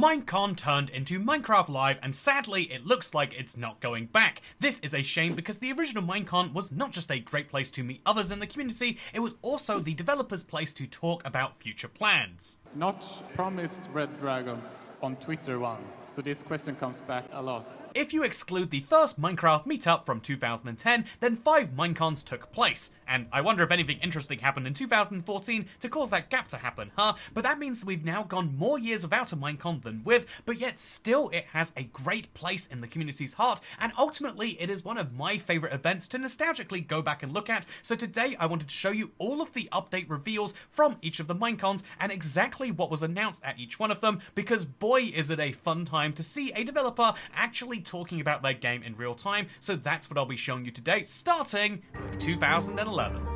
Minecon turned into Minecraft Live, and sadly it looks like it's not going back. This is a shame because the original Minecon was not just a great place to meet others in the community, it was also the developers' place to talk about future plans. Not promised red dragons on Twitter once, so this question comes back a lot. If you exclude the first Minecraft meetup from 2010, then 5 Minecons took place. And I wonder if anything interesting happened in 2014 to cause that gap to happen, huh? But that means that we've now gone more years without a Minecon than with, but yet still it has a great place in the community's heart, and ultimately it is one of my favourite events to nostalgically go back and look at. So today I wanted to show you all of the update reveals from each of the Minecons and exactly what was announced at each one of them, because boy is it a fun time to see a developer actually talking about their game in real time. So that's what I'll be showing you today, starting with 2011.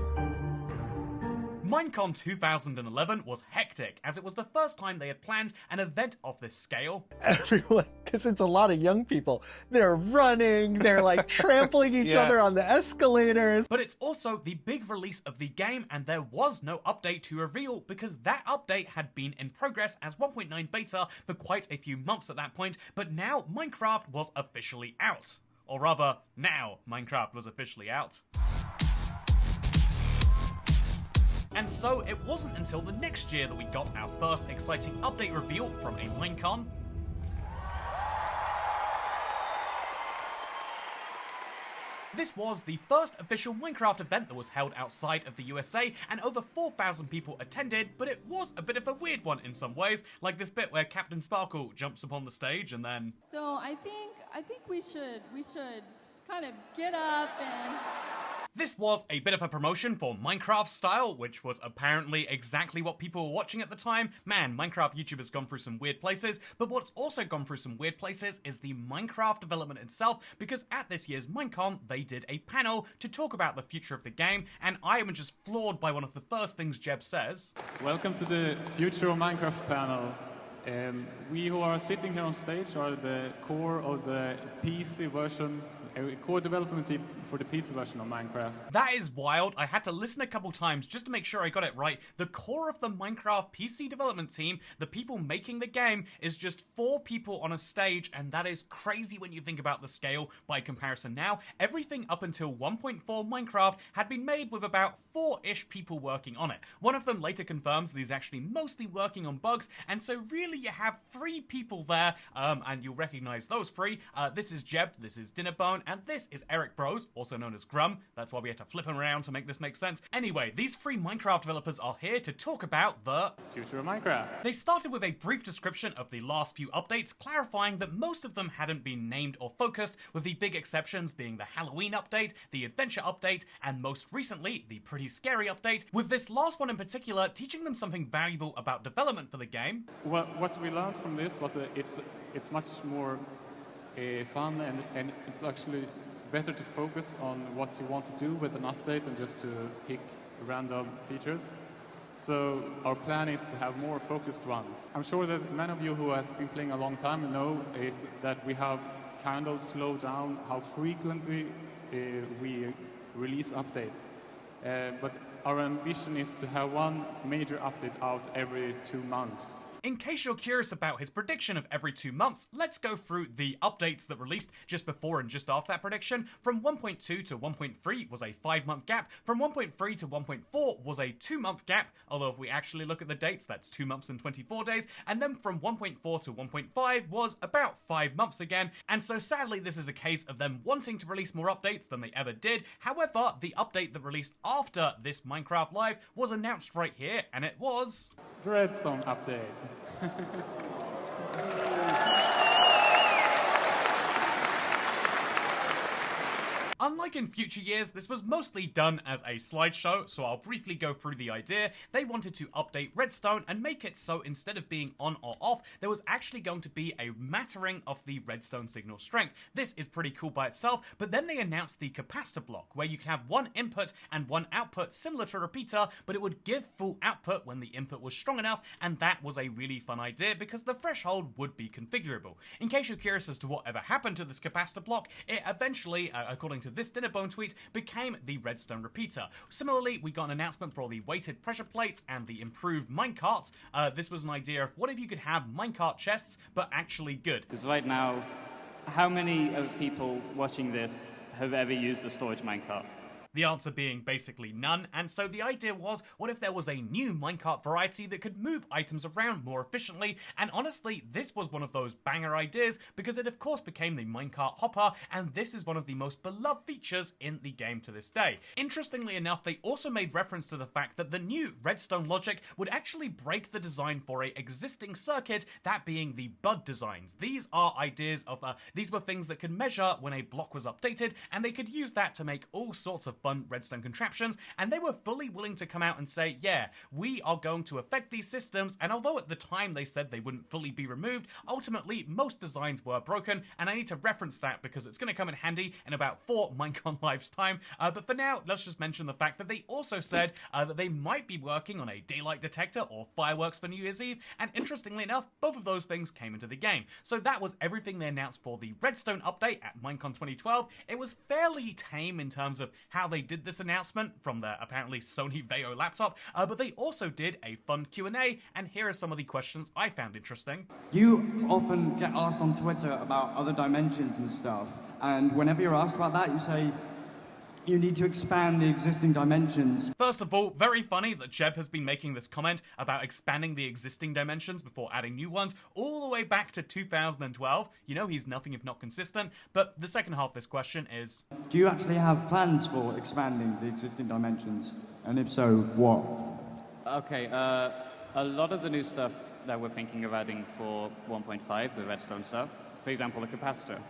Minecon 2011 was hectic, as it was the first time they had planned an event of this scale. Everyone, because it's a lot of young people, they're running, they're like trampling each other on the escalators. But it's also the big release of the game, and there was no update to reveal because that update had been in progress as 1.9 beta for quite a few months at that point, but now Minecraft was officially out. Or rather, now Minecraft was officially out. And so it wasn't until the next year that we got our first exciting update reveal from a Minecon. This was the first official Minecraft event that was held outside of the USA, and over 4,000 people attended, but it was a bit of a weird one in some ways, like this bit where Captain Sparkle jumps upon the stage and then... So I think we should kind of get up and... This was a bit of a promotion for Minecraft style, which was apparently exactly what people were watching at the time. Man, Minecraft YouTube has gone through some weird places, but what's also gone through some weird places is the Minecraft development itself, because at this year's Minecon, they did a panel to talk about the future of the game, and I am just floored by one of the first things Jeb says. Welcome to the Future of Minecraft panel. We who are sitting here on stage are the core of the PC version, a core development team for the PC version of Minecraft. That is wild. I had to listen a couple times just to make sure I got it right. The core of the Minecraft PC development team, the people making the game, is just 4 people on a stage, and that is crazy when you think about the scale by comparison now. Everything up until 1.4 Minecraft had been made with about 4-ish people working on it. One of them later confirms that he's actually mostly working on bugs, and so really you have 3 people there, and you'll recognize those 3. This is Jeb, this is Dinnerbone, and this is Eric Bros, also known as Grum. That's why we had to flip him around to make this make sense. Anyway, these 3 Minecraft developers are here to talk about the Future of Minecraft. They started with a brief description of the last few updates, clarifying that most of them hadn't been named or focused, with the big exceptions being the Halloween update, the Adventure update, and most recently, the Pretty Scary update, with this last one in particular teaching them something valuable about development for the game. Well, what we learned from this was it's much more fun, and it's actually better to focus on what you want to do with an update than just to pick random features. So our plan is to have more focused ones. I'm sure that many of you who has been playing a long time know is that we have kind of slowed down how frequently we release updates. But our ambition is to have one major update out every 2 months. In case you're curious about his prediction of every 2 months, let's go through the updates that released just before and just after that prediction. From 1.2 to 1.3 was a 5-month gap. From 1.3 to 1.4 was a 2-month gap, although if we actually look at the dates, that's 2 months and 24 days. And then from 1.4 to 1.5 was about 5 months again. And so sadly, this is a case of them wanting to release more updates than they ever did. However, the update that released after this Minecraft Live was announced right here, and it was... The Redstone update. Unlike in future years, this was mostly done as a slideshow, so I'll briefly go through the idea. They wanted to update Redstone and make it so instead of being on or off, there was actually going to be a mattering of the redstone signal strength. This is pretty cool by itself, but then they announced the capacitor block, where you can have 1 input and 1 output similar to a repeater, but it would give full output when the input was strong enough, and that was a really fun idea because the threshold would be configurable. In case you're curious as to whatever happened to this capacitor block, it eventually, according to this in a bone tweet, became the redstone repeater. Similarly, we got an announcement for all the weighted pressure plates and the improved minecarts. This was an idea of what if you could have minecart chests, but actually good. Because right now, how many of people watching this have ever used a storage minecart? The answer being basically none, and so the idea was, what if there was a new minecart variety that could move items around more efficiently? And honestly, this was one of those banger ideas, because it of course became the minecart hopper, and this is one of the most beloved features in the game to this day. Interestingly enough, they also made reference to the fact that the new redstone logic would actually break the design for a existing circuit, that being the bud designs. These are ideas of, these were things that could measure when a block was updated, and they could use that to make all sorts of fun redstone contraptions, and they were fully willing to come out and say, yeah, we are going to affect these systems, and although at the time they said they wouldn't fully be removed, ultimately most designs were broken, and I need to reference that because it's going to come in handy in about 4 Minecon Lives time, but for now, let's just mention the fact that they also said that they might be working on a daylight detector or fireworks for New Year's Eve, and interestingly enough, both of those things came into the game. So that was everything they announced for the redstone update at Minecon 2012. It was fairly tame in terms of how they did this announcement from their apparently Sony Vaio laptop, but they also did a fun Q&A, and here are some of the questions I found interesting. You often get asked on Twitter about other dimensions and stuff, and whenever you're asked about that, you say you need to expand the existing dimensions. First of all, very funny that Jeb has been making this comment about expanding the existing dimensions before adding new ones all the way back to 2012. You know, he's nothing if not consistent. But the second half of this question is, do you actually have plans for expanding the existing dimensions? And if so, what? Okay, a lot of the new stuff that we're thinking of adding for 1.5, the redstone stuff, for example, the capacitor,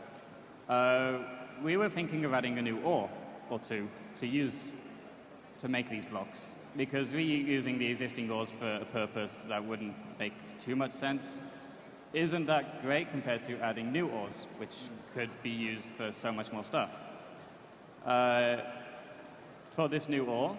we were thinking of adding a new ore or two to use to make these blocks, because reusing the existing ores for a purpose that wouldn't make too much sense isn't that great compared to adding new ores, which could be used for so much more stuff. For this new ore,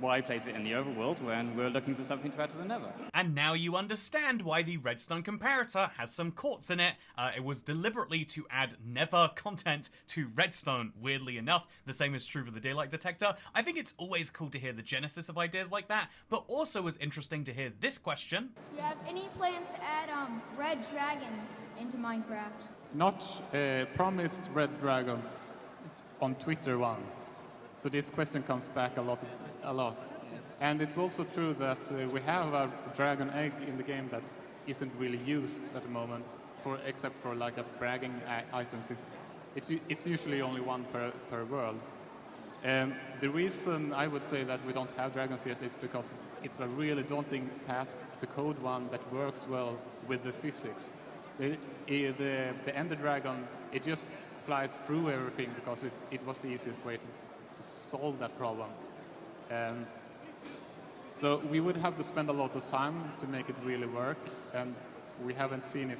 why place it in the overworld when we're looking for something to add to the nether? And now you understand why the redstone comparator has some quartz in it. It was deliberately to add nether content to redstone, weirdly enough. The same is true for the daylight detector. I think it's always cool to hear the genesis of ideas like that, but also was interesting to hear this question. Do you have any plans to add red dragons into Minecraft? Not promised red dragons on Twitter once. So this question comes back a lot. And it's also true that we have a dragon egg in the game that isn't really used at the moment, except for like a bragging items. It's usually only one per world. The reason I would say that we don't have dragons yet is because it's a really daunting task to code one that works well with the physics. The Ender Dragon, it just flies through everything because it was the easiest way to solve that problem. So we would have to spend a lot of time to make it really work, and we haven't seen it.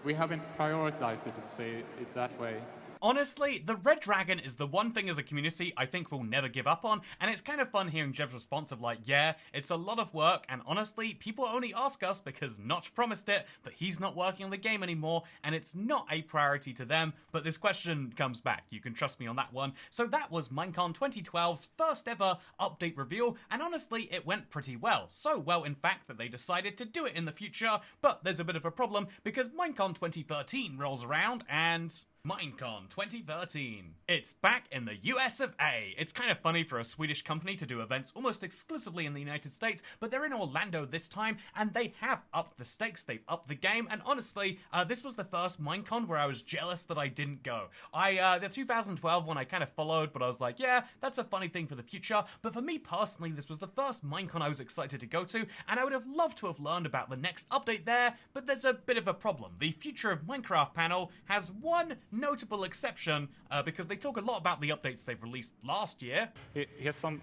We haven't prioritized it, to say it that way. Honestly, the Red Dragon is the one thing as a community I think we'll never give up on, and it's kind of fun hearing Jeb's response of like, yeah, it's a lot of work, and honestly, people only ask us because Notch promised it, but he's not working on the game anymore, and it's not a priority to them, but this question comes back, you can trust me on that one. So that was Minecon 2012's first ever update reveal, and honestly, it went pretty well. So well, in fact, that they decided to do it in the future, but there's a bit of a problem, because Minecon 2013 rolls around, and Minecon 2013. It's back in the US of A. It's kind of funny for a Swedish company to do events almost exclusively in the United States, but they're in Orlando this time, and they have upped the stakes, they've upped the game, and honestly, this was the first Minecon where I was jealous that I didn't go. The 2012 one I kind of followed, but I was like, yeah, that's a funny thing for the future, but for me personally, this was the first Minecon I was excited to go to, and I would have loved to have learned about the next update there, but there's a bit of a problem. The Future of Minecraft panel has one notable exception, because they talk a lot about the updates they've released last year. Here's some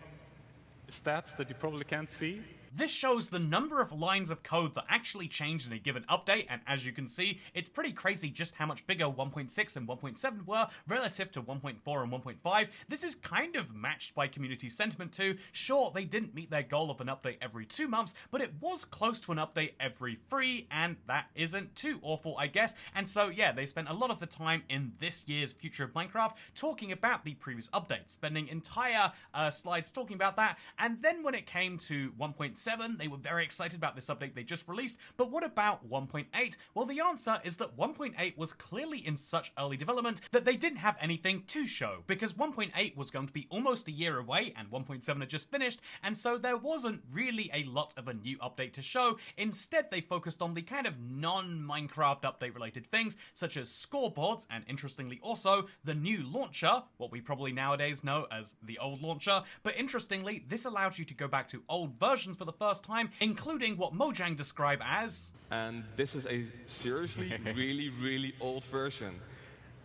stats that you probably can't see. This shows the number of lines of code that actually changed in a given update, and as you can see, it's pretty crazy just how much bigger 1.6 and 1.7 were relative to 1.4 and 1.5. This is kind of matched by community sentiment too. Sure, they didn't meet their goal of an update every 2 months, but it was close to an update every 3, and that isn't too awful, I guess. And so yeah, they spent a lot of the time in this year's Future of Minecraft talking about the previous updates, spending entire slides talking about that, and then when it came to 1.7, they were very excited about this update they just released. But what about 1.8? Well, the answer is that 1.8 was clearly in such early development that they didn't have anything to show, because 1.8 was going to be almost a year away and 1.7 had just finished, and so there wasn't really a lot of a new update to show. Instead, they focused on the kind of non-Minecraft update related things, such as scoreboards, and interestingly also, the new launcher, what we probably nowadays know as the old launcher. But interestingly, this allowed you to go back to old versions for the first time, including what Mojang described as... And this is a seriously really old version.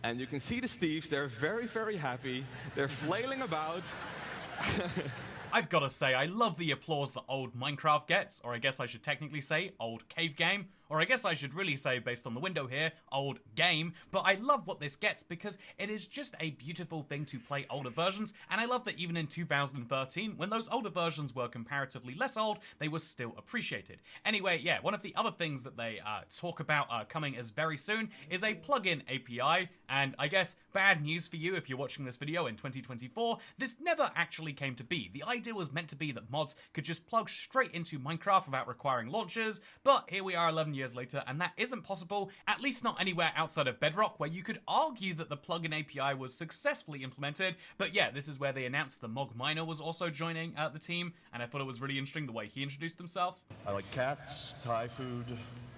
And you can see the Steves, they're very happy. They're flailing about. I've got to say, I love the applause that old Minecraft gets, or I guess I should technically say old cave game, or I guess I should really say, based on the window here, old game. But I love what this gets because it is just a beautiful thing to play older versions, and I love that even in 2013, when those older versions were comparatively less old, they were still appreciated. Anyway, yeah, one of the other things that they talk about coming as very soon is a plugin API, and I guess bad news for you if you're watching this video in 2024, this never actually came to be. The idea was meant to be that mods could just plug straight into Minecraft without requiring launchers, but here we are 11 years later, and that isn't possible, at least not anywhere outside of Bedrock, where you could argue that the plugin API was successfully implemented. But yeah, this is where they announced the Mog Miner was also joining the team, and I thought it was really interesting the way he introduced himself. I like cats, Thai food,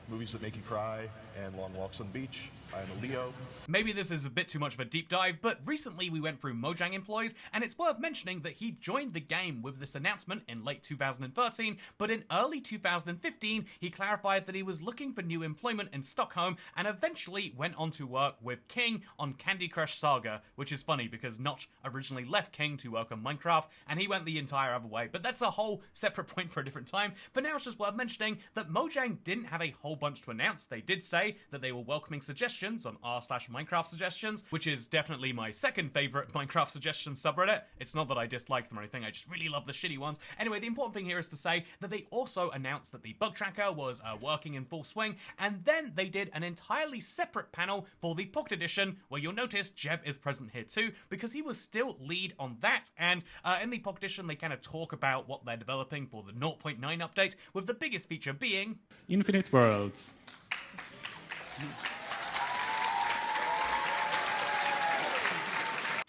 movies that make you cry, and long walks on the beach. I am a Leo. Maybe this is a bit too much of a deep dive, but recently we went through Mojang employees, and it's worth mentioning that he joined the game with this announcement in late 2013, but in early 2015, he clarified that he was looking for new employment in Stockholm, and eventually went on to work with King on Candy Crush Saga, which is funny because Notch originally left King to work on Minecraft, and he went the entire other way, but that's a whole separate point for a different time. For now, it's just worth mentioning that Mojang didn't have a whole bunch to announce. They did say that they were welcoming suggestions on r/Minecraft suggestions, which is definitely my second favorite Minecraft suggestions subreddit. It's not that I dislike them or anything, I just really love the shitty ones. Anyway, the important thing here is to say that they also announced that the bug tracker was working in full swing, and then they did an entirely separate panel for the Pocket Edition, where you'll notice Jeb is present here too, because he was still lead on that, and in the Pocket Edition they kind of talk about what they're developing for the 0.9 update, with the biggest feature being... Infinite Worlds.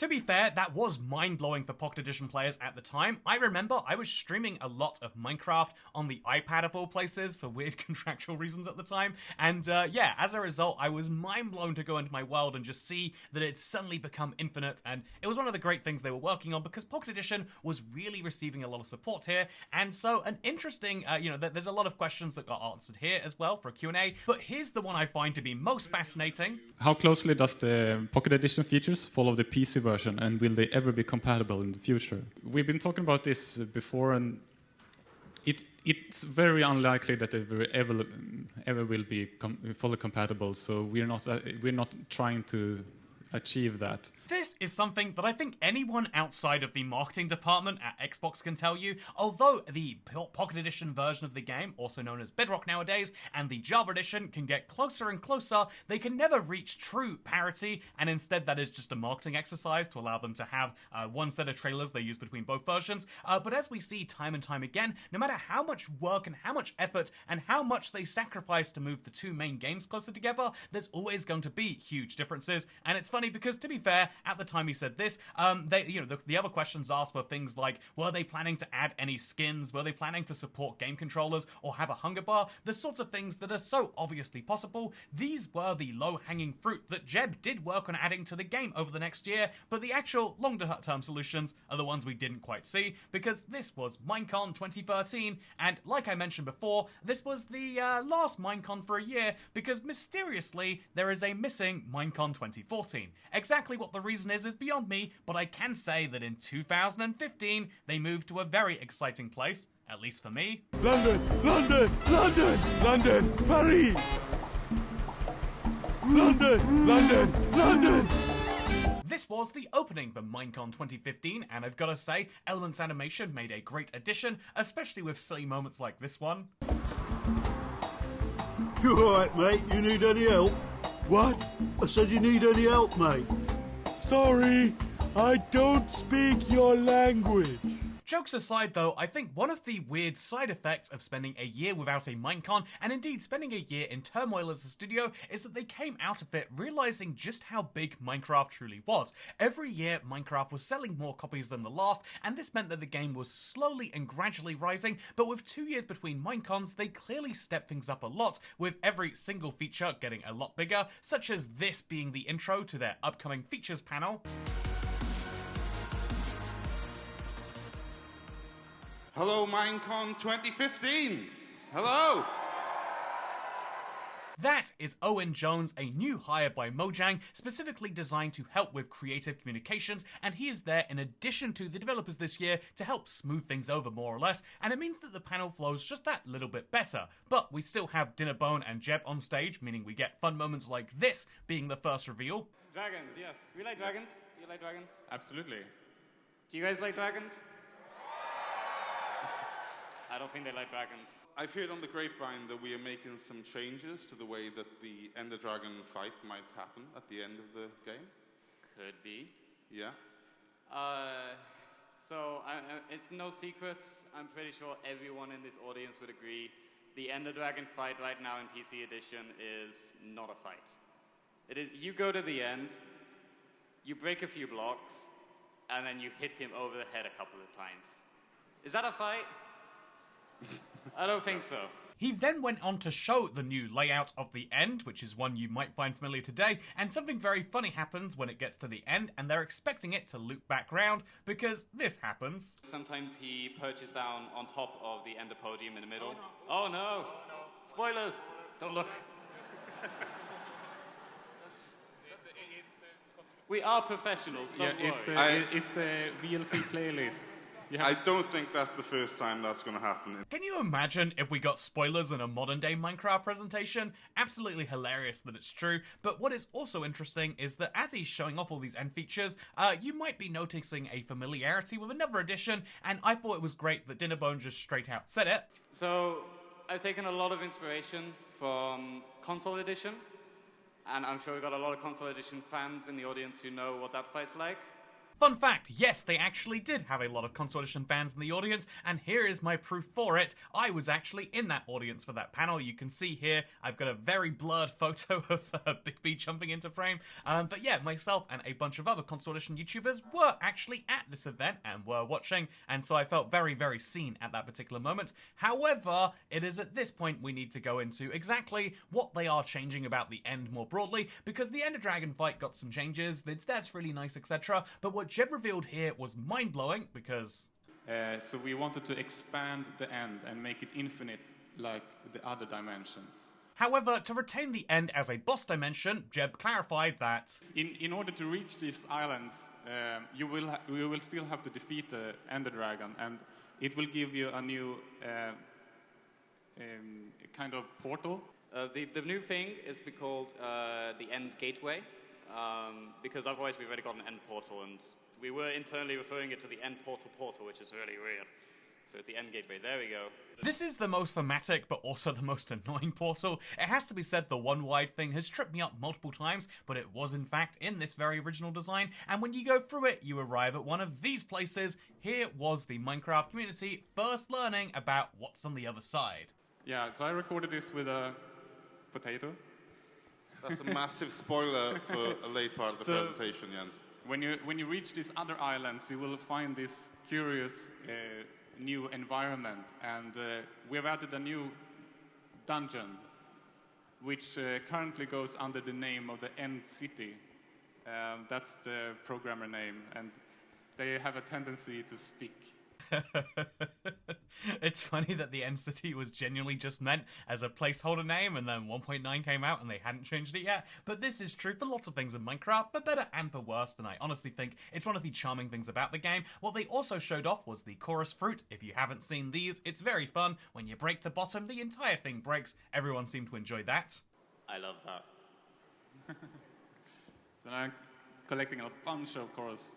To be fair, that was mind-blowing for Pocket Edition players at the time. I remember I was streaming a lot of Minecraft on the iPad of all places for weird contractual reasons at the time, and yeah, as a result, I was mind-blown to go into my world and just see that it's suddenly become infinite, and it was one of the great things they were working on because Pocket Edition was really receiving a lot of support here, and so an interesting, there's a lot of questions that got answered here as well for a Q&A, but here's the one I find to be most fascinating. How closely does the Pocket Edition features follow the PC version, and will they ever be compatible in the future? We've been talking about this before, and it's very unlikely that they ever will be fully compatible. So we're not trying to achieve that. This is something that I think anyone outside of the marketing department at Xbox can tell you. Although the Pocket Edition version of the game, also known as Bedrock nowadays, and the Java Edition can get closer and closer, they can never reach true parity, and instead that is just a marketing exercise to allow them to have one set of trailers they use between both versions. But as we see time and time again, no matter how much work and how much effort and how much they sacrifice to move the two main games closer together, there's always going to be huge differences. And it's funny because, to be fair, at the time he said this, the other questions asked were things like, were they planning to add any skins? Were they planning to support game controllers or have a hunger bar? The sorts of things that are so obviously possible. These were the low-hanging fruit that Jeb did work on adding to the game over the next year, but the actual longer-term solutions are the ones we didn't quite see, because this was Minecon 2013, and like I mentioned before, this was the last Minecon for a year, because mysteriously there is a missing Minecon 2014. 2014. Exactly what the reason is beyond me, but I can say that in 2015 they moved to a very exciting place, at least for me. London, London, London, London, Paris! London, London, London! This was the opening for Minecon 2015, and I've got to say, Elements Animation made a great addition, especially with silly moments like this one. You alright, mate? You need any help? What? I said you need any help, mate. Sorry, I don't speak your language. Jokes aside though, I think one of the weird side effects of spending a year without a Minecon, and indeed spending a year in turmoil as a studio, is that they came out of it realizing just how big Minecraft truly was. Every year, Minecraft was selling more copies than the last, and this meant that the game was slowly and gradually rising, but with 2 years between Minecons, they clearly stepped things up a lot, with every single feature getting a lot bigger, such as this being the intro to their upcoming features panel. Hello, Minecon 2015! Hello! That is Owen Jones, a new hire by Mojang, specifically designed to help with creative communications, and he is there in addition to the developers this year to help smooth things over more or less, and it means that the panel flows just that little bit better. But we still have Dinnerbone and Jeb on stage, meaning we get fun moments like this being the first reveal. Dragons, yes. We like dragons. Do you like dragons? Absolutely. Do you guys like dragons? I don't think they like dragons. I've heard on the grapevine that we are making some changes to the way that the Ender Dragon fight might happen at the end of the game. Could be. Yeah. It's no secret. I'm pretty sure everyone in this audience would agree. The Ender Dragon fight right now in PC Edition is not a fight. It is, you go to the end, you break a few blocks, and then you hit him over the head a couple of times. Is that a fight? I don't think so. He then went on to show the new layout of the end, which is one you might find familiar today, and something very funny happens when it gets to the end, and they're expecting it to loop back round, because this happens. Sometimes he perches down on top of the Ender podium in the middle. Oh no! Spoilers! Don't look. We are professionals, don't worry. It's the VLC playlist. I don't think that's the first time that's going to happen. Can you imagine if we got spoilers in a modern-day Minecraft presentation? Absolutely hilarious that it's true, but what is also interesting is that as he's showing off all these end features, you might be noticing a familiarity with another edition, and I thought it was great that Dinnerbone just straight out said it. So, I've taken a lot of inspiration from Console Edition, and I'm sure we've got a lot of Console Edition fans in the audience who know what that fight's like. Fun fact, yes, they actually did have a lot of Console Edition fans in the audience, and here is my proof for it. I was actually in that audience for that panel. You can see here, I've got a very blurred photo of Big B jumping into frame. But yeah, myself and a bunch of other Console Edition YouTubers were actually at this event and were watching, and so I felt very, very seen at that particular moment. However, it is at this point we need to go into exactly what they are changing about the end more broadly, because the Ender Dragon fight got some changes, that's really nice, etc. But what Jeb revealed here was mind-blowing because... So we wanted to expand the end and make it infinite like the other dimensions. However, to retain the end as a boss dimension, Jeb clarified that... In order to reach these islands, you will still have to defeat the Ender Dragon, and it will give you a new kind of portal. The new thing is called the End Gateway. Because otherwise we've already got an end portal, and we were internally referring it to the end portal, which is really weird. So it's the end gateway, there we go. This is the most thematic, but also the most annoying portal. It has to be said the one wide thing has tripped me up multiple times, but it was in fact in this very original design, and when you go through it, you arrive at one of these places. Here was the Minecraft community first learning about what's on the other side. Yeah, so I recorded this with a potato. That's a massive spoiler for a late part of the presentation, Jens. When you reach these other islands, you will find this curious new environment, and we have added a new dungeon, which currently goes under the name of the End City. That's the programmer name, and they have a tendency to stick. It's funny that the End City was genuinely just meant as a placeholder name, and then 1.9 came out and they hadn't changed it yet. But this is true for lots of things in Minecraft, for better and for worse, and I honestly think it's one of the charming things about the game. What they also showed off was the chorus fruit. If you haven't seen these, it's very fun. When you break the bottom, the entire thing breaks. Everyone seemed to enjoy that. I love that. So now I'm collecting a bunch of chorus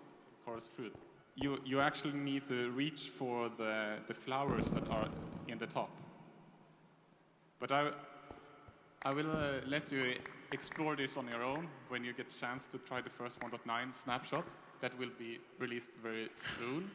fruit. You actually need to reach for the flowers that are in the top. But I will let you explore this on your own when you get a chance to try the first 1.9 snapshot. That will be released very soon.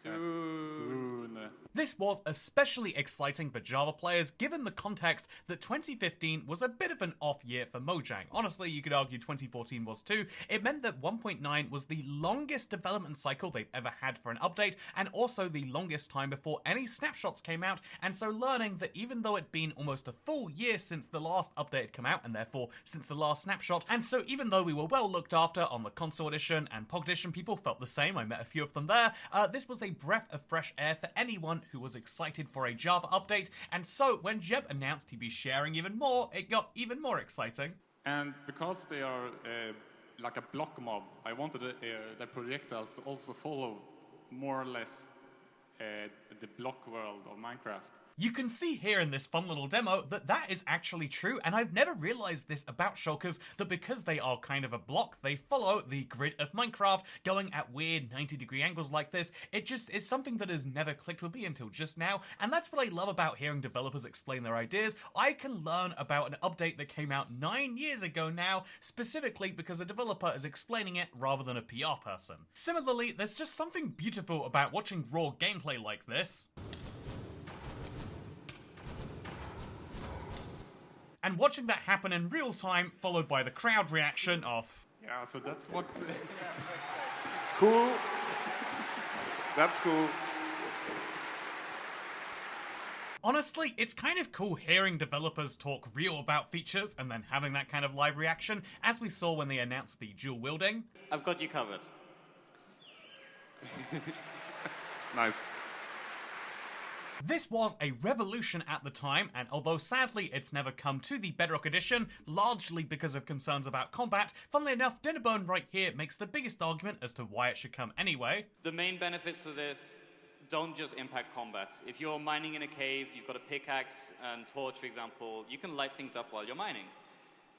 Soon. This was especially exciting for Java players given the context that 2015 was a bit of an off year for Mojang. Honestly, you could argue 2014 was too. It meant that 1.9 was the longest development cycle they've ever had for an update, and also the longest time before any snapshots came out, and so learning that even though it'd been almost a full year since the last update had come out, and therefore since the last snapshot, and so even though we were well looked after on the console edition and POG edition, people felt the same. I met a few of them there. This was a breath of fresh air for anyone who was excited for a Java update, and so when Jeb announced he'd be sharing even more, it got even more exciting. And because they are like a block mob, I wanted the projectiles to also follow more or less the block world of Minecraft. You can see here in this fun little demo that that is actually true, and I've never realized this about shulkers, that because they are kind of a block, they follow the grid of Minecraft, going at weird 90-degree angles like this. It just is something that has never clicked with me until just now, and that's what I love about hearing developers explain their ideas. I can learn about an update that came out 9 years ago now, specifically because a developer is explaining it rather than a PR person. Similarly, there's just something beautiful about watching raw gameplay like this. And watching that happen in real time, followed by the crowd reaction of... Yeah, so that's what... Cool. That's cool. Honestly, it's kind of cool hearing developers talk real about features and then having that kind of live reaction, as we saw when they announced the dual wielding. I've got you covered. Nice. This was a revolution at the time, and although sadly it's never come to the Bedrock edition, largely because of concerns about combat, funnily enough, Dinnerbone right here makes the biggest argument as to why it should come anyway. The main benefits to this don't just impact combat. If you're mining in a cave, you've got a pickaxe and torch, for example, you can light things up while you're mining.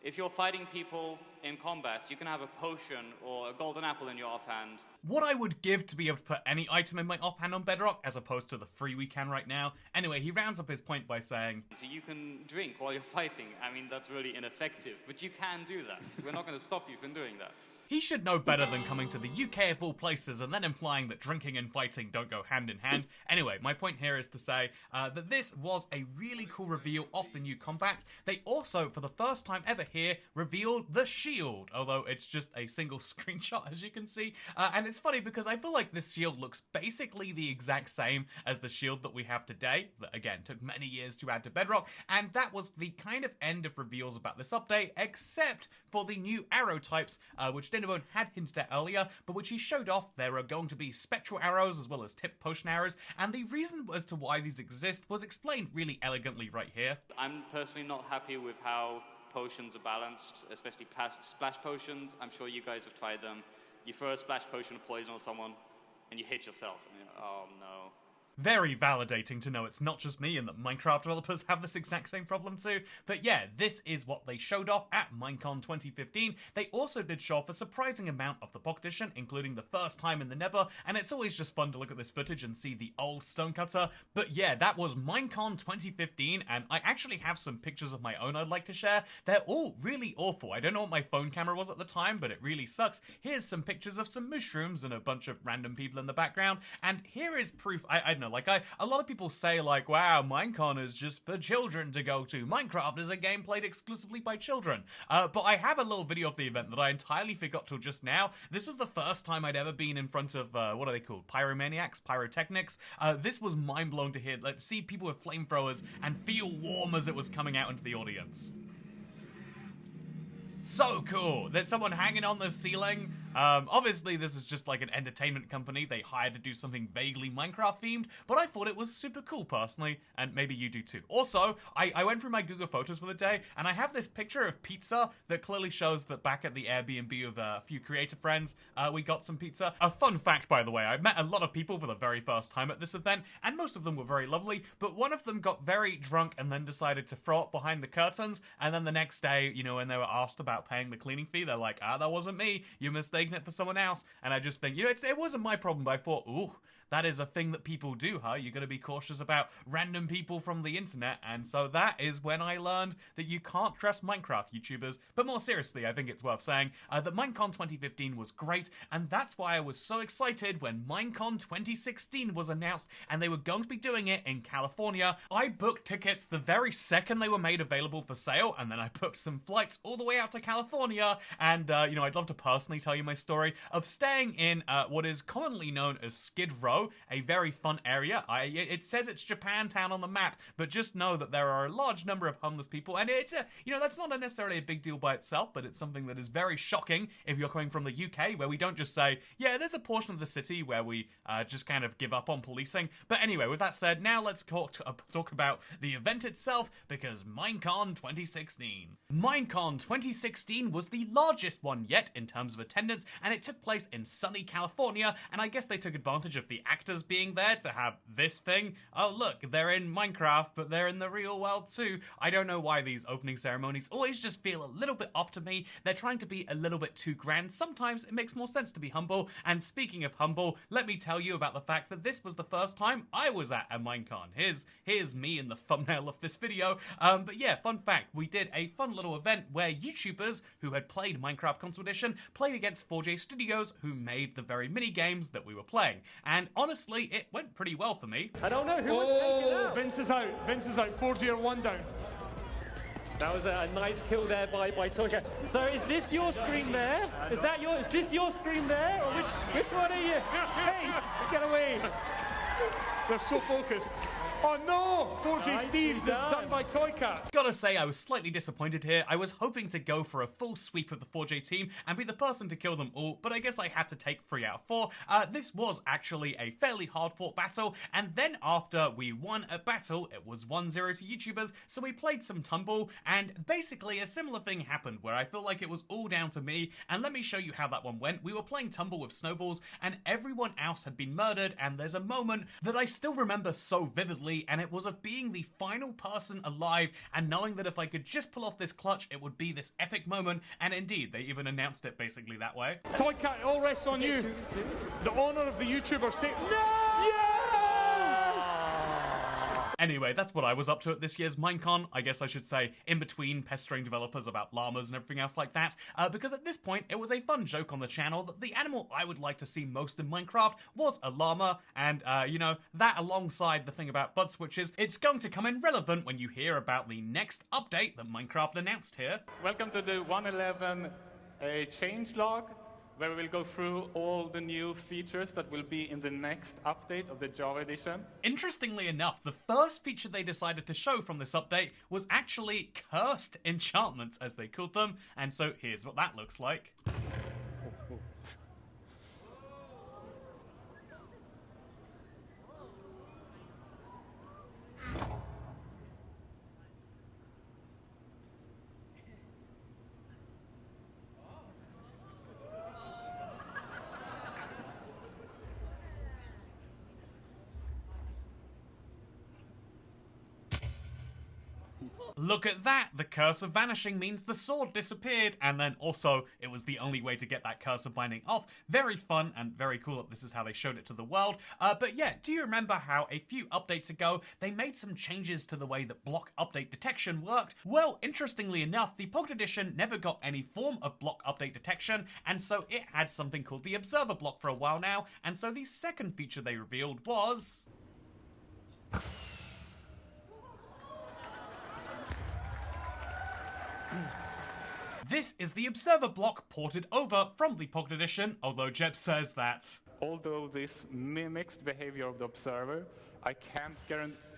If you're fighting people in combat, you can have a potion or a golden apple in your offhand. What I would give to be able to put any item in my offhand on Bedrock, as opposed to the free we can right now. Anyway, he rounds up his point by saying... So you can drink while you're fighting. I mean, that's really ineffective, but you can do that. We're not going to stop you from doing that. He should know better than coming to the UK of all places and then implying that drinking and fighting don't go hand in hand. Anyway, my point here is to say that this was a really cool reveal of the new combat. They also, for the first time ever here, revealed the shield, although it's just a single screenshot, as you can see. And it's funny because I feel like this shield looks basically the exact same as the shield that we have today, that again took many years to add to Bedrock, and that was the kind of end of reveals about this update, except for the new arrow types, which Dinnerbone had hinted at earlier, but which he showed off. There are going to be spectral arrows as well as tipped potion arrows, and the reason as to why these exist was explained really elegantly right here. I'm personally not happy with how potions are balanced, especially splash potions. I'm sure you guys have tried them. You throw a splash potion of poison on someone, and you hit yourself. And you're, oh no. Very validating to know it's not just me and that Minecraft developers have this exact same problem too. But yeah, this is what they showed off at Minecon 2015. They also did show off a surprising amount of the Pocket Edition, including the first time in the Nether, and it's always just fun to look at this footage and see the old stonecutter. But yeah, that was Minecon 2015, and I actually have some pictures of my own I'd like to share. They're all really awful. I don't know what my phone camera was at the time, but it really sucks. Here's some pictures of some mushrooms and a bunch of random people in the background, and here is proof. I don't know, like a lot of people say like, wow, Minecon is just for children to go to. Minecraft is a game played exclusively by children. But I have a little video of the event that I entirely forgot till just now. This was the first time I'd ever been in front of, what are they called? Pyromaniacs? Pyrotechnics? This was mind-blowing to hear, like, see people with flamethrowers and feel warm as it was coming out into the audience. So cool. There's someone hanging on the ceiling. Obviously, this is just like an entertainment company they hired to do something vaguely Minecraft themed, but I thought it was super cool personally, and maybe you do too. Also, I went through my Google Photos for the day, and I have this picture of pizza that clearly shows that back at the Airbnb of a few creator friends, we got some pizza. A fun fact, by the way, I met a lot of people for the very first time at this event, and most of them were very lovely, but one of them got very drunk and then decided to throw up behind the curtains, and then the next day, you know, when they were asked about paying the cleaning fee, they're like, that wasn't me, you mistaken it for someone else. And I just think, you know, it wasn't my problem, but I thought, ooh, that is a thing that people do, huh? You gotta be cautious about random people from the internet, and so that is when I learned that you can't trust Minecraft YouTubers. But more seriously, I think it's worth saying that Minecon 2015 was great, and that's why I was so excited when Minecon 2016 was announced, and they were going to be doing it in California. I booked tickets the very second they were made available for sale, and then I booked some flights all the way out to California, and, you know, I'd love to personally tell you my story of staying in what is commonly known as Skid Row, a very fun area. It says it's Japantown on the map, but just know that there are a large number of homeless people, and it's you know, that's not necessarily a big deal by itself, but it's something that is very shocking if you're coming from the UK, where we don't just say, yeah, there's a portion of the city where we just kind of give up on policing. But anyway, with that said, now let's talk about the event itself, because Minecon 2016. Minecon 2016 was the largest one yet in terms of attendance, and it took place in sunny California, and I guess they took advantage of the actors being there to have this thing. Oh look, they're in Minecraft, but they're in the real world too. I don't know why these opening ceremonies always just feel a little bit off to me. They're trying to be a little bit too grand. Sometimes it makes more sense to be humble, and speaking of humble, let me tell you about the fact that this was the first time I was at a Minecon. Here's me in the thumbnail of this video. But yeah, fun fact, we did a fun little event where YouTubers who had played Minecraft Console Edition played against 4J Studios, who made the very mini games that we were playing. And honestly, it went pretty well for me. I don't know who was taken out. Vince is out. Vince is out. 4G are 1 down. That was a nice kill there by Toyka. So is this your screen there? Is this your screen there? Or which one are you? Hey, get away. They're so focused. Oh no! 4J Steve's done by Toycat. Gotta say, I was slightly disappointed here. I was hoping to go for a full sweep of the 4J team and be the person to kill them all, but I guess I had to take 3 out of 4. This was actually a fairly hard-fought battle, and then after we won a battle, it was 1-0 to YouTubers, so we played some Tumble, and basically a similar thing happened where I feel like it was all down to me, and let me show you how that one went. We were playing Tumble with snowballs, and everyone else had been murdered, and there's a moment that I still remember so vividly, and it was of being the final person alive and knowing that if I could just pull off this clutch, it would be this epic moment, and indeed, they even announced it basically that way. Toycat, it all rests on you. The honor of the YouTuber state. No! Yes! Anyway, that's what I was up to at this year's Minecon. I guess I should say in between pestering developers about llamas and everything else like that, because at this point it was a fun joke on the channel that the animal I would like to see most in Minecraft was a llama, and you know, that alongside the thing about bud switches, it's going to come in relevant when you hear about the next update that Minecraft announced here. Welcome to the 1.11 changelog, where we will go through all the new features that will be in the next update of the Java edition. Interestingly enough, the first feature they decided to show from this update was actually cursed enchantments, as they called them, and so here's what that looks like. Look at that! The curse of vanishing means the sword disappeared, and then also it was the only way to get that curse of binding off. Very fun and very cool that this is how they showed it to the world. But yeah, do you remember how a few updates ago they made some changes to the way that block update detection worked? Well, interestingly enough, the Pocket Edition never got any form of block update detection, and so it had something called the Observer block for a while now, and so the second feature they revealed was... This is the Observer block ported over from the Pocket Edition, although Jeb says that... Although this mimics the behavior of the observer, I can't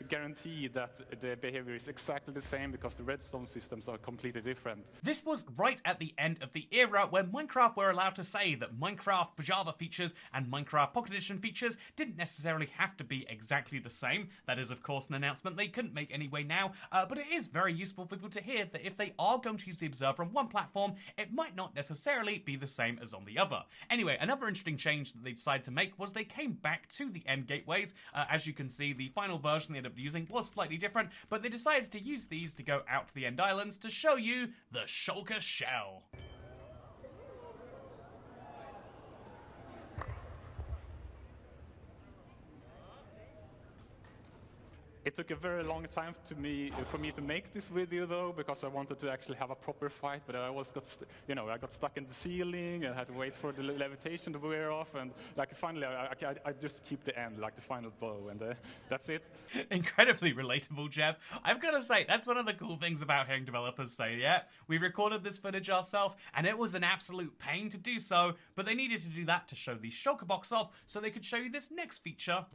guarantee that the behavior is exactly the same because the redstone systems are completely different. This was right at the end of the era where Minecraft were allowed to say that Minecraft Java features and Minecraft Pocket Edition features didn't necessarily have to be exactly the same. That is, of course, an announcement they couldn't make anyway now, but it is very useful for people to hear that if they are going to use the Observer on one platform, it might not necessarily be the same as on the other. Anyway, another interesting change that they decided to make was they came back to the end gateways. As you can see, the final version they ended up using was slightly different, but they decided to use these to go out to the end islands to show you the Shulker Shell. It took a very long time for me to make this video though, because I wanted to actually have a proper fight, but I always got, I got stuck in the ceiling and had to wait for the levitation to wear off, and like finally I just keep the end, like the final blow, and that's it. Incredibly relatable, Jeb. I've got to say, that's one of the cool things about hearing developers say, yeah, we recorded this footage ourselves, and it was an absolute pain to do so, but they needed to do that to show the shulker box off, so they could show you this next feature.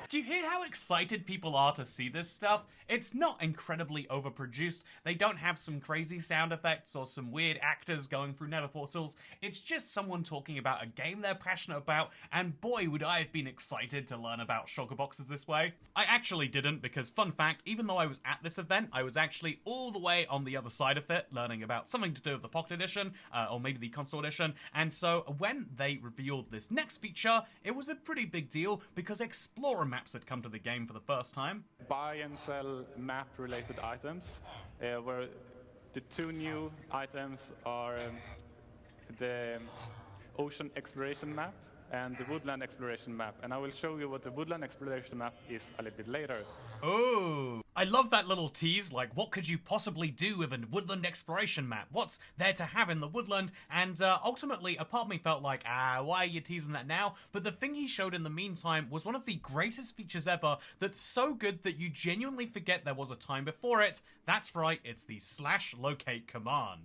Do you hear how excited people are to see this stuff? It's not incredibly overproduced. They don't have some crazy sound effects or some weird actors going through nether portals. It's just someone talking about a game they're passionate about, and boy would I have been excited to learn about shulker boxes this way. I actually didn't, because fun fact, even though I was at this event, I was actually all the way on the other side of it, learning about something to do with the Pocket Edition, or maybe the Console Edition, and so when they revealed this next feature, it was a pretty big deal, because Explorer maps had come to the game for the first time. Buy and sell map-related items, where the two new items are the Ocean Exploration Map and the Woodland Exploration Map. And I will show you what the Woodland Exploration Map is a little bit later. Oh, I love that little tease, like what could you possibly do with a woodland exploration map? What's there to have in the woodland? And ultimately, a part of me felt like, why are you teasing that now? But the thing he showed in the meantime was one of the greatest features ever that's so good that you genuinely forget there was a time before it. That's right, it's the /locate command.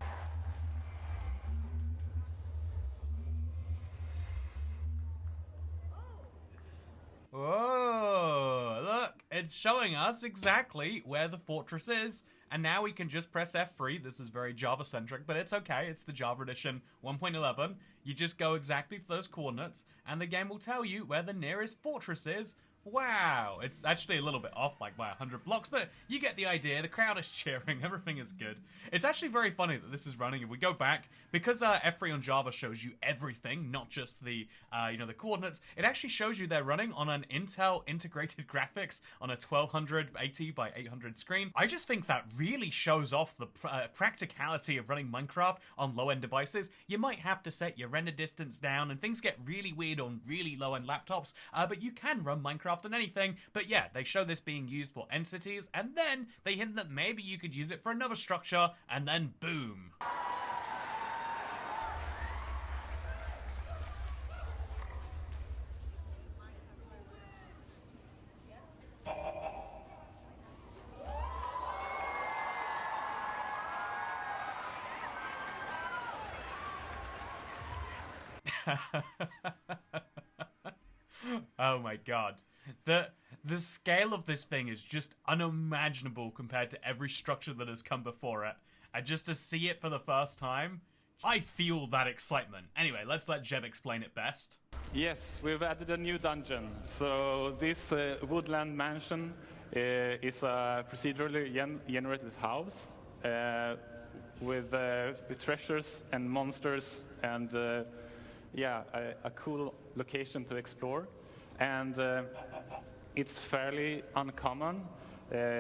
Whoa, look, it's showing us exactly where the fortress is, and now we can just press F3. This is very Java-centric, but it's okay, it's the Java Edition 1.11. You just go exactly to those coordinates, and the game will tell you where the nearest fortress is. Wow, it's actually a little bit off, like by 100 blocks, but you get the idea. The crowd is cheering, everything is good. It's actually very funny that this is running. If we go back, because F3 on Java shows you everything, not just the, the coordinates, it actually shows you they're running on an Intel integrated graphics on a 1280 by 800 screen. I just think that really shows off the practicality of running Minecraft on low-end devices. You might have to set your render distance down, and things get really weird on really low-end laptops, but you can run Minecraft on anything. But yeah, they show this being used for entities, and then they hint that maybe you could use it for another structure, and then boom. Oh my god. The scale of this thing is just unimaginable compared to every structure that has come before it. And just to see it for the first time, I feel that excitement. Anyway, let's let Jeb explain it best. Yes, we've added a new dungeon. So this woodland mansion is a procedurally generated house with treasures and monsters and a cool location to explore. And it's fairly uncommon,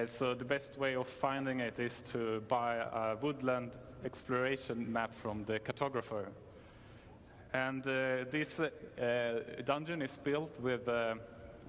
so the best way of finding it is to buy a woodland exploration map from the cartographer. And this dungeon is built with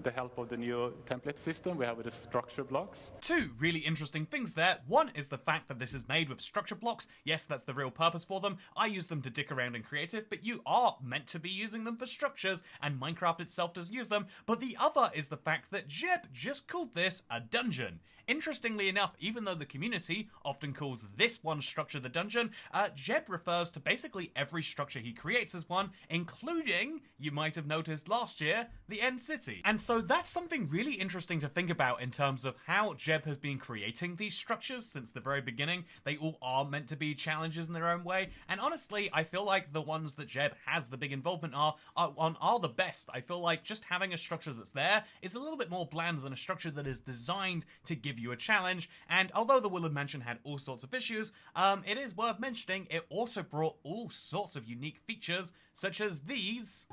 the help of the new template system we have with the structure blocks. Two really interesting things there. One is the fact that this is made with structure blocks. Yes, that's the real purpose for them. I use them to dick around in creative, but you are meant to be using them for structures, and Minecraft itself does use them. But the other is the fact that Jeb just called this a dungeon. Interestingly enough, even though the community often calls this one structure the dungeon, Jeb refers to basically every structure he creates as one, including, you might have noticed last year, the End City. And so that's something really interesting to think about in terms of how Jeb has been creating these structures since the very beginning. They all are meant to be challenges in their own way, and honestly, I feel like the ones that Jeb has the big involvement are the best. I feel like just having a structure that's there is a little bit more bland than a structure that is designed to give you a challenge, and although the Woodland Mansion had all sorts of issues, it is worth mentioning it also brought all sorts of unique features, such as these.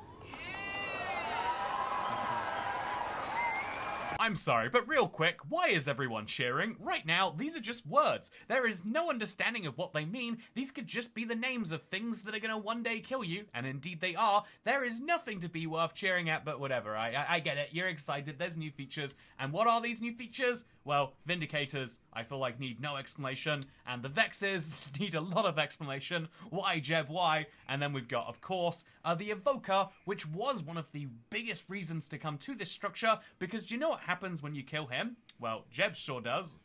I'm sorry, but real quick, why is everyone cheering? Right now, these are just words. There is no understanding of what they mean. These could just be the names of things that are gonna one day kill you, and indeed they are. There is nothing to be worth cheering at, but whatever. I get it. You're excited. There's new features. And what are these new features? Well, Vindicators, I feel like, need no explanation, and the Vexes need a lot of explanation. Why, Jeb, why? And then we've got, of course, the Evoker, which was one of the biggest reasons to come to this structure, because do you know what happens when you kill him? Well, Jeb sure does.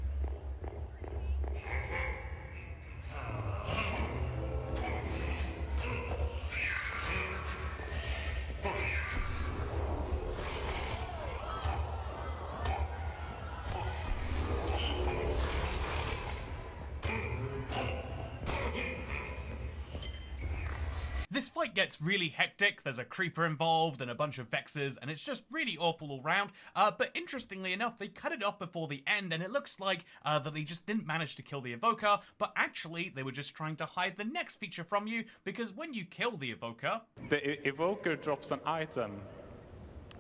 This fight gets really hectic. There's a creeper involved and a bunch of Vexes, and it's just really awful all round. But interestingly enough, they cut it off before the end, and it looks like that they just didn't manage to kill the Evoker, but actually they were just trying to hide the next feature from you, because when you kill the Evoker... The Evoker drops an item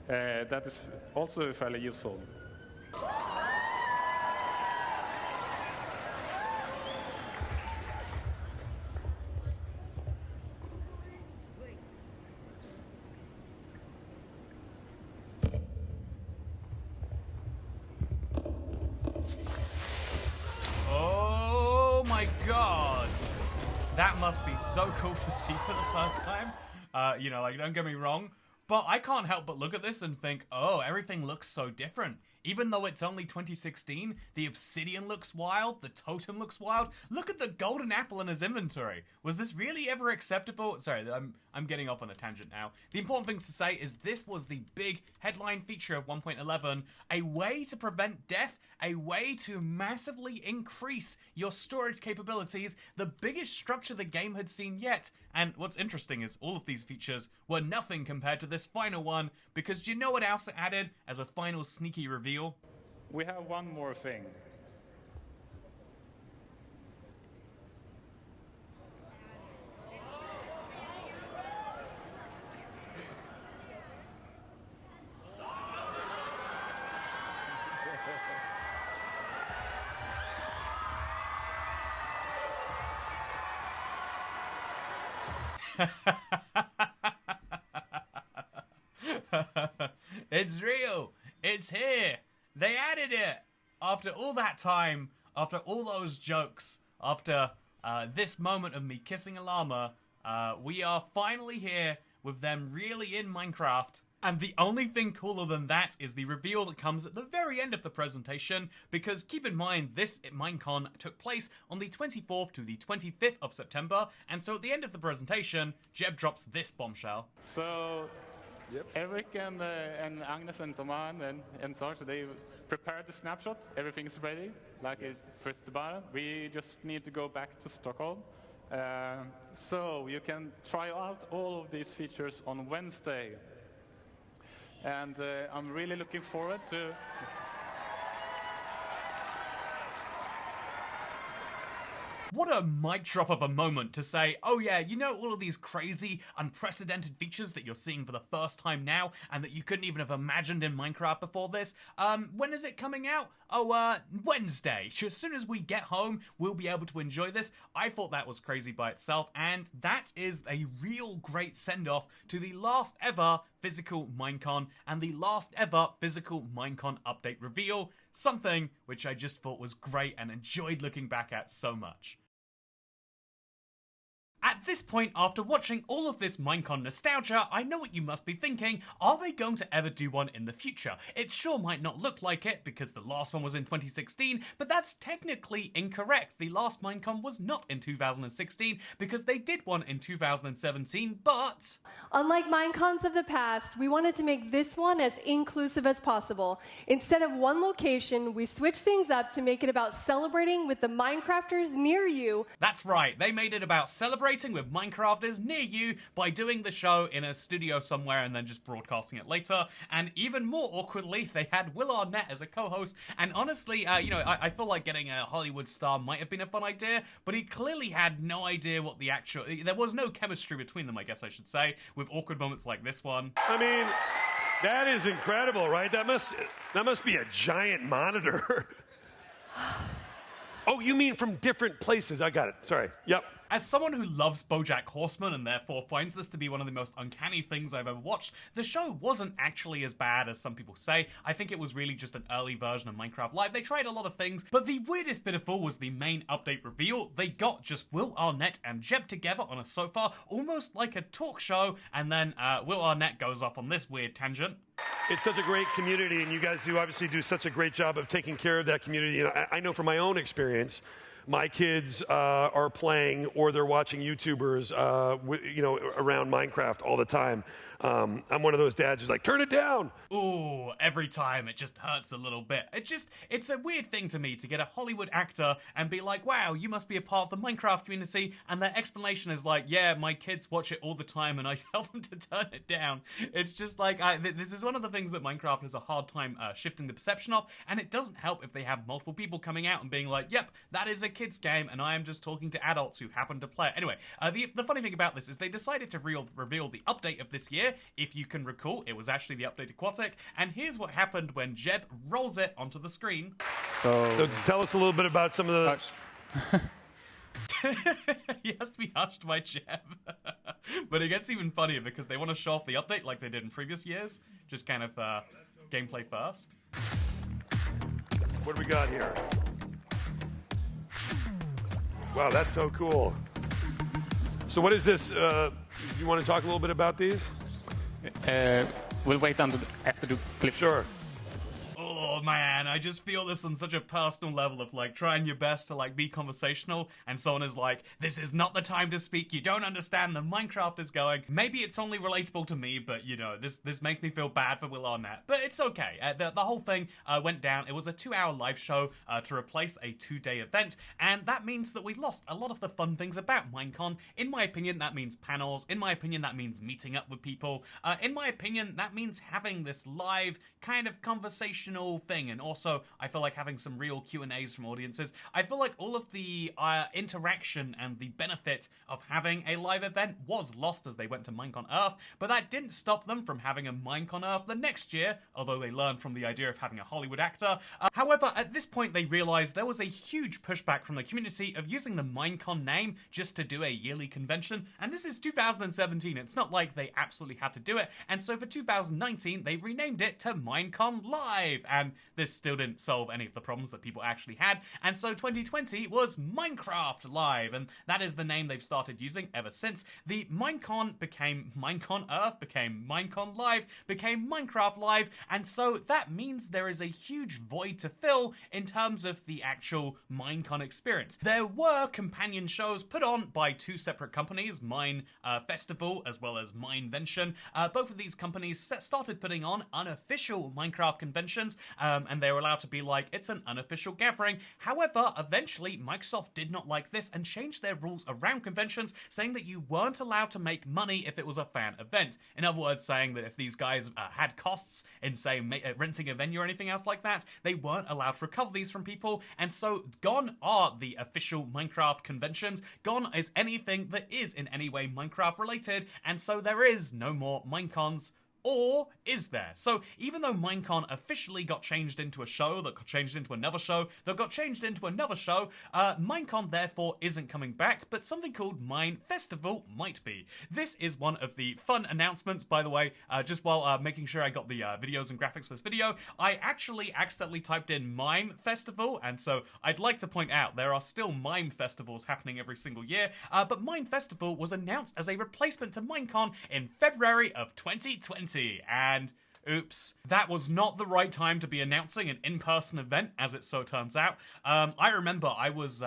that is also fairly useful. That must be so cool to see for the first time. You know, like, don't get me wrong, but I can't help but look at this and think, oh, everything looks so different. Even though it's only 2016, the obsidian looks wild, the totem looks wild. Look at the golden apple in his inventory. Was this really ever acceptable? Sorry, I'm getting off on a tangent now. The important thing to say is this was the big headline feature of 1.11, a way to prevent death, a way to massively increase your storage capabilities, the biggest structure the game had seen yet. And what's interesting is all of these features were nothing compared to this final one, because do you know what else it added as a final sneaky reveal? We have one more thing. It's real. It's here. They added it. After all that time, after all those jokes, after this moment of me kissing a llama, we are finally here with them really in Minecraft. And the only thing cooler than that is the reveal that comes at the very end of the presentation, because keep in mind, this Minecon took place on the 24th to the 25th of September, and so at the end of the presentation, Jeb drops this bombshell. So, Eric and Agnes and Thomas and Sarge, they prepared the snapshot. Everything's ready, like it's press the button. We just need to go back to Stockholm. So you can try out all of these features on Wednesday. And I'm really looking forward to... What a mic drop of a moment to say, oh yeah, you know all of these crazy, unprecedented features that you're seeing for the first time now and that you couldn't even have imagined in Minecraft before this? When is it coming out? Oh, Wednesday. As soon as we get home, we'll be able to enjoy this. I thought that was crazy by itself, and that is a real great send-off to the last ever physical Minecon and the last ever physical Minecon update reveal, something which I just thought was great and enjoyed looking back at so much. At this point, after watching all of this Minecon nostalgia, I know what you must be thinking, are they going to ever do one in the future? It sure might not look like it, because the last one was in 2016, but that's technically incorrect. The last Minecon was not in 2016, because they did one in 2017, but... Unlike Minecons of the past, we wanted to make this one as inclusive as possible. Instead of one location, we switched things up to make it about celebrating with the Minecrafters near you. That's right, they made it about celebrating with Minecrafters near you by doing the show in a studio somewhere and then just broadcasting it later. And even more awkwardly, they had Will Arnett as a co-host. And honestly, I feel like getting a Hollywood star might have been a fun idea, but he clearly had no idea what the actual... There was no chemistry between them, I guess I should say, with awkward moments like this one. I mean, that is incredible, right? That must be a giant monitor. Oh, you mean from different places? I got it. Sorry. Yep. As someone who loves BoJack Horseman and therefore finds this to be one of the most uncanny things I've ever watched, the show wasn't actually as bad as some people say. I think it was really just an early version of Minecraft Live. They tried a lot of things, but the weirdest bit of all was the main update reveal. They got just Will Arnett and Jeb together on a sofa, almost like a talk show, and then Will Arnett goes off on this weird tangent. It's such a great community, and you guys obviously do such a great job of taking care of that community. And I know from my own experience, my kids are playing or they're watching YouTubers, around Minecraft all the time. I'm one of those dads who's like, turn it down. Ooh, every time it just hurts a little bit. It's a weird thing to me to get a Hollywood actor and be like, wow, you must be a part of the Minecraft community. And their explanation is like, yeah, my kids watch it all the time and I tell them to turn it down. It's just like, this is one of the things that Minecraft has a hard time shifting the perception of. And it doesn't help if they have multiple people coming out and being like, yep, that is a kid's game and I am just talking to adults who happen to play it. Anyway, the funny thing about this is they decided to reveal the update of this year. If you can recall, it was actually the update Aquatic, and here's what happened when Jeb rolls it onto the screen. So tell us a little bit about some of the... He has to be hushed by Jeb. But it gets even funnier because they want to show off the update like they did in previous years. Just kind of gameplay first. What do we got here? Wow, that's so cool. So what is this? You want to talk a little bit about these? We'll wait after the clip. Sure. Oh man, I just feel this on such a personal level of like trying your best to like be conversational and someone is like, this is not the time to speak, you don't understand, the Minecraft is going. Maybe it's only relatable to me, but you know, this makes me feel bad for Will Arnett. But it's okay. The whole thing went down. It was a 2-hour live show to replace a 2-day event, and that means that we lost a lot of the fun things about Minecon. In my opinion, that means panels. In my opinion, that means meeting up with people. In my opinion, that means having this live kind of conversational thing, and also I feel like having some real Q&As from audiences. I feel like all of the interaction and the benefit of having a live event was lost as they went to Minecon Earth, but that didn't stop them from having a Minecon Earth the next year, although they learned from the idea of having a Hollywood actor. However, at this point they realized there was a huge pushback from the community of using the Minecon name just to do a yearly convention, and this is 2017. It's not like they absolutely had to do it, and so for 2019 they renamed it to Minecon Live, and this still didn't solve any of the problems that people actually had, and so 2020 was Minecraft Live, and that is the name they've started using ever since. The Minecon became Minecon Earth, became Minecon Live, became Minecraft Live, and so that means there is a huge void to fill in terms of the actual Minecon experience. There were companion shows put on by 2 separate companies, Mine Festival as well as Minevention. Both of these companies started putting on unofficial Minecraft conventions, and they were allowed to be like, it's an unofficial gathering. However, eventually Microsoft did not like this and changed their rules around conventions, saying that you weren't allowed to make money if it was a fan event. In other words, saying that if these guys had costs in, say, renting a venue or anything else like that, they weren't allowed to recover these from people, and so gone are the official Minecraft conventions, gone is anything that is in any way Minecraft related, and so there is no more Minecons Or is there? So even though Minecon officially got changed into a show that got changed into another show that got changed into another show, Minecon therefore isn't coming back, but something called Mine Festival might be. This is one of the fun announcements, by the way. Just while making sure I got the videos and graphics for this video, I actually accidentally typed in Mime Festival, and so I'd like to point out there are still Mime Festivals happening every single year, but Mime Festival was announced as a replacement to Minecon in February of 2020, and oops, that was not the right time to be announcing an in-person event, as it so turns out. I remember I was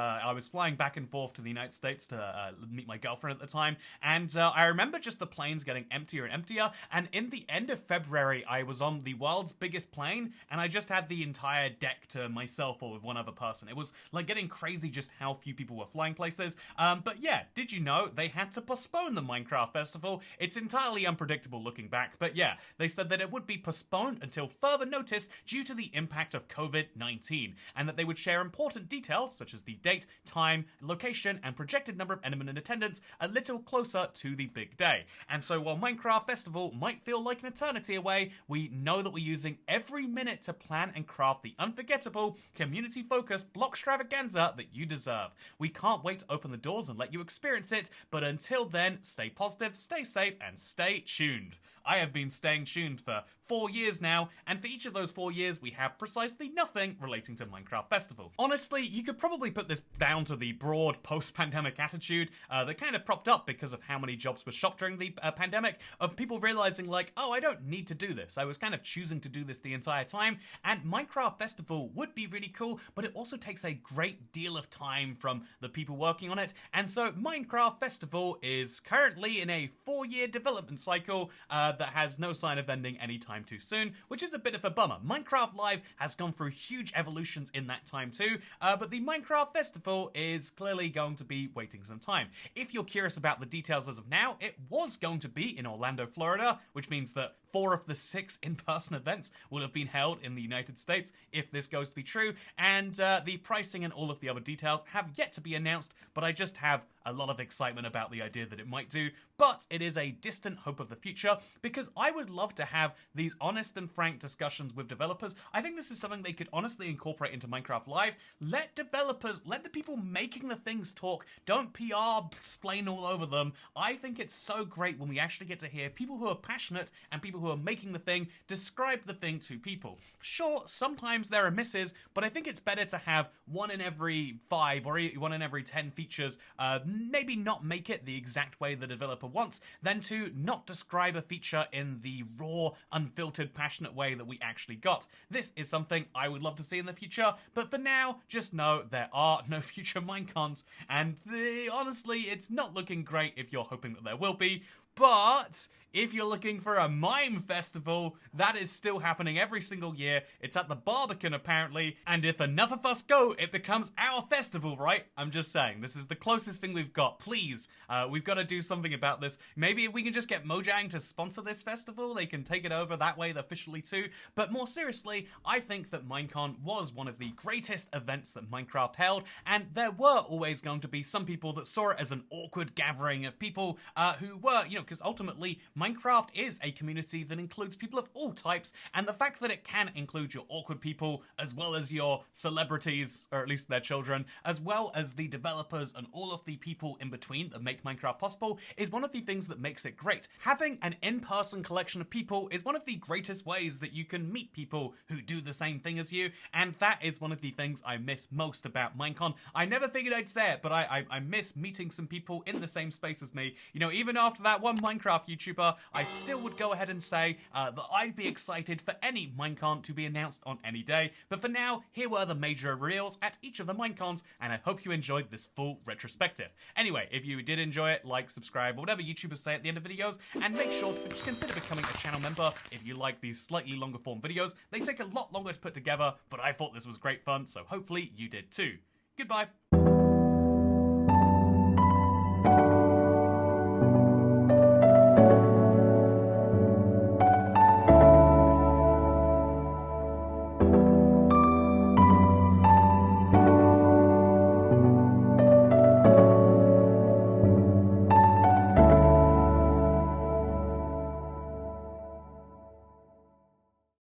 flying back and forth to the United States to meet my girlfriend at the time, and I remember just the planes getting emptier and emptier, and in the end of February, I was on the world's biggest plane, and I just had the entire deck to myself or with one other person. It was like getting crazy just how few people were flying places. But yeah, did you know they had to postpone the Minecraft Festival? It's entirely unpredictable looking back, but yeah, they said that it would be postponed until further notice due to the impact of COVID-19, and that they would share important details such as the date, time, location, and projected number of enemies in attendance a little closer to the big day. And so while Minecraft Festival might feel like an eternity away, we know that we're using every minute to plan and craft the unforgettable, community-focused block extravaganza that you deserve. We can't wait to open the doors and let you experience it, but until then, stay positive, stay safe, and stay tuned. I have been staying tuned for 4 years now, and for each of those 4 years, we have precisely nothing relating to Minecraft Festival. Honestly, you could probably put this down to the broad post-pandemic attitude that kind of propped up because of how many jobs were shopped during the pandemic, of people realizing like, oh, I don't need to do this. I was kind of choosing to do this the entire time, and Minecraft Festival would be really cool, but it also takes a great deal of time from the people working on it, and so Minecraft Festival is currently in a 4-year development cycle that has no sign of ending anytime too soon, which is a bit of a bummer. Minecraft Live has gone through huge evolutions in that time too, but the Minecraft Festival is clearly going to be waiting some time. If you're curious about the details as of now, it was going to be in Orlando, Florida, which means that 4 of the 6 in-person events will have been held in the United States, if this goes to be true, and the pricing and all of the other details have yet to be announced, but I just have a lot of excitement about the idea that it might do, but it is a distant hope of the future, because I would love to have these honest and frank discussions with developers. I think this is something they could honestly incorporate into Minecraft Live. Let developers, let the people making the things talk. Don't PR explain all over them. I think it's so great when we actually get to hear people who are passionate and people who are making the thing describe the thing to people. Sure, sometimes there are misses, but I think it's better to have 1 in every 5 or 1 in every 10 features maybe not make it the exact way the developer wants, than to not describe a feature in the raw, unfiltered, passionate way that we actually got. This is something I would love to see in the future, but for now, just know there are no future Minecons, and honestly, it's not looking great if you're hoping that there will be, but if you're looking for a Mime Festival, that is still happening every single year. It's at the Barbican, apparently, and if enough of us go, it becomes our festival, right? I'm just saying, this is the closest thing we've got. Please, we've got to do something about this. Maybe if we can just get Mojang to sponsor this festival, they can take it over that way officially too. But more seriously, I think that Minecon was one of the greatest events that Minecraft held, and there were always going to be some people that saw it as an awkward gathering of people who were, because ultimately, Minecraft is a community that includes people of all types, and the fact that it can include your awkward people, as well as your celebrities, or at least their children, as well as the developers and all of the people in between that make Minecraft possible, is one of the things that makes it great. Having an in-person collection of people is one of the greatest ways that you can meet people who do the same thing as you, and that is one of the things I miss most about Minecon. I never figured I'd say it, but I miss meeting some people in the same space as me. Even after that one Minecraft YouTuber, I still would go ahead and say that I'd be excited for any Minecon to be announced on any day. But for now, here were the major reveals at each of the Minecons, and I hope you enjoyed this full retrospective. Anyway, if you did enjoy it, like, subscribe, or whatever YouTubers say at the end of videos, and make sure to consider becoming a channel member if you like these slightly longer form videos. They take a lot longer to put together, but I thought this was great fun, so hopefully you did too. Goodbye.